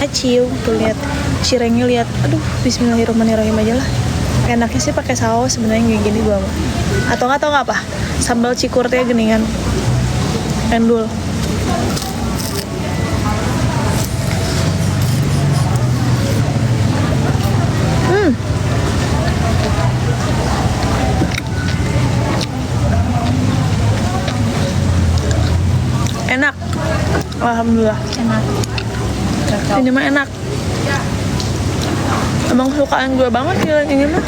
Aciu tuh lihat cirengnya, lihat, aduh bismillahirrahmanirrahim aja lah. Enaknya sih pakai saus sebenarnya kayak gini gua mah. Atau nggak apa? Sambal cikurnya geningan. Endul. Enak. Alhamdulillah. Enak. Ini mah enak. Emang sukaan gue banget yang ini mah.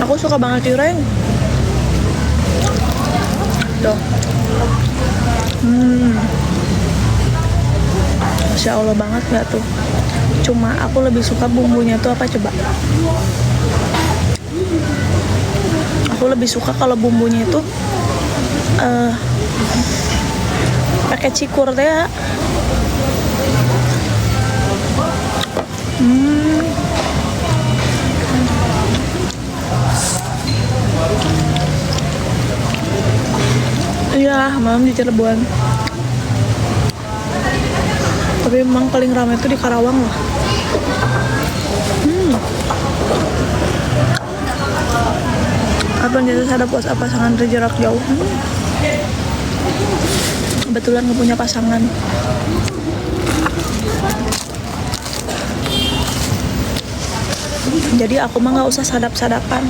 Aku suka banget cireng. Tuh. Masya Allah banget gak tuh. Cuma aku lebih suka bumbunya tuh apa coba. Aku lebih suka kalau bumbunya itu pakai cikur teh ya. Iya, malam di Cirebon. Tapi memang paling ramai itu di Karawang loh. Apa jasa sadap bos apa pasangan jarak jauh. Kebetulan nggak punya pasangan. Jadi aku mah nggak usah sadap-sadapan.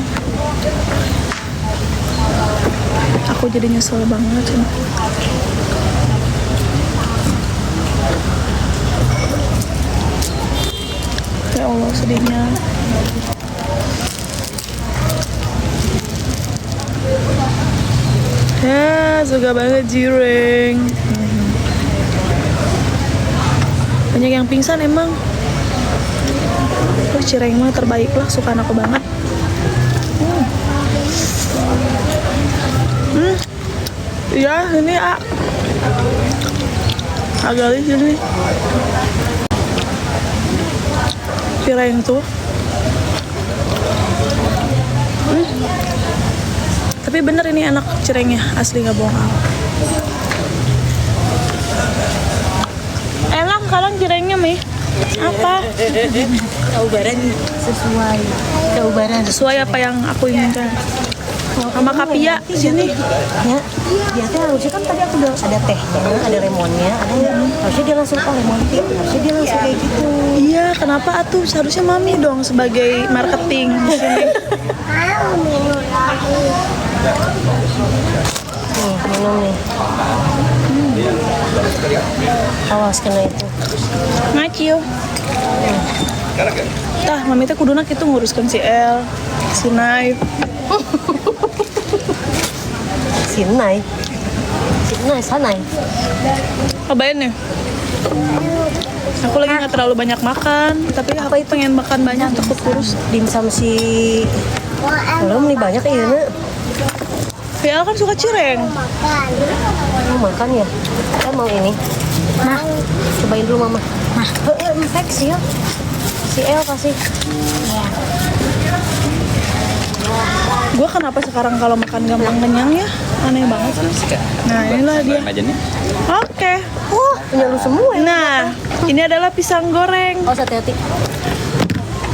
Aku jadi nyesel banget. Ya Allah sedihnya. Ya, suka banget cireng. Banyak yang pingsan emang. Cireng mah terbaik lah, suka aku banget. Ya, ini agak di sini. Cireng tuh. Tapi bener ini enak cirengnya, asli nggak bohong. Enak sekarang cirengnya Mi. Apa? Saubaran sesuai. Saubaran Sesuai apa yang aku inginkan. Sama Kapia sini. Ya, dia teh harusnya kan tadi aku udah ada tehnya, ada lemonnya, harusnya dia langsung lemon tea, harusnya dia langsung kayak gitu. Iya, kenapa atuh? Seharusnya Mami dong sebagai marketing di sini. Nih, minum nih. Awas kena itu. Ngaciu. Tah, Mami teh kuduna kitu nguruskan si El, si Naif. Sinai. Sanai. Cobain nih. Aku lagi nggak terlalu banyak makan, tapi aku pengen makan banyak takut kurus. Dimsum si belum nih banyak ya nak. Ya kan suka cireng. Mau makan ya? Kita mau ini. Nah, cobain dulu mama. Nah, infeksi ya. Si El kasih. Gue kenapa sekarang kalau makan gampang kenyang ya? Aneh banget sih. Nah inilah dia. Oke. Punya lu semua ya? Nah, ini adalah pisang goreng. Oh, hati-hati.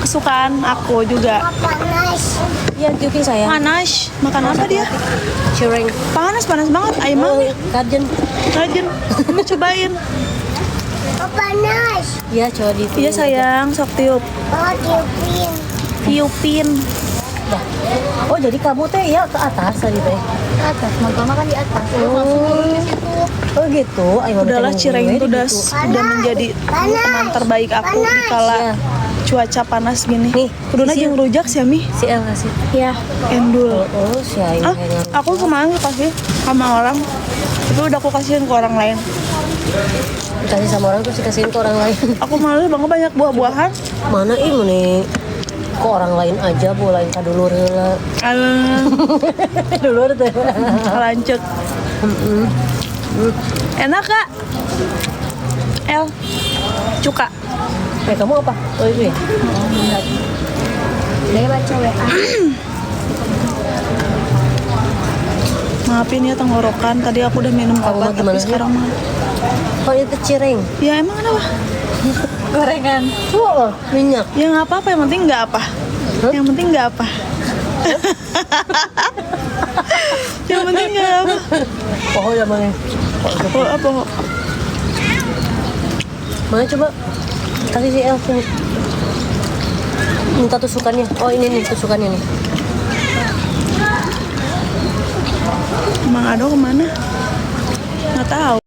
Kesukaan aku juga. Iya, Juki sayang. Panas. Makan apa dia? Cireng. Panas banget. Ayam Mami. Kajen. Rajin. Mami cobain. Panas. Iya, coba di. Iya sayang, sok tiup. Oh, tiupin. Tiupin. Dah. Oh, jadi kamu teh ya ke atas tadi teh. Atas, mama kan di atas. Oh gitu. Ayo Udahlah cireng itu udah menjadi teman terbaik aku di kala Iya. cuaca panas gini. Nih, Kuduna isi. jeung rujak sih Mi. Si El kasih. Iya, endul. Oh, si Aing. Aku kemarin kasih sama orang, tapi udah aku kasihin ke orang lain. Dikasih sama orang terus dikasihin ke orang lain. Aku malah banyak buah-buahan. Mana ieu nih? Ke orang lain aja, bolain ka dulur heula. Dulur teh. Lanjut. Enak Kak? El, cuka. Kamu apa? Oh itu ya? Dia baca WA. Maafin ya tenggorokan. Tadi aku udah minum Kamu obat, mah gimana tapi sih? sekarang mah. Oh itu cireng. Ya emang kenapa? Gorengan. Oh, minyak. Ya nggak apa-apa, yang penting nggak apa. Hah? Yang penting nggak apa. Yang penting nggak apa. Oh ya mana? Oh apa? Mana coba kasih si El sini. Minta tusukannya. Oh ini nih tusukannya nih. Emang Ado kemana? Nggak tahu.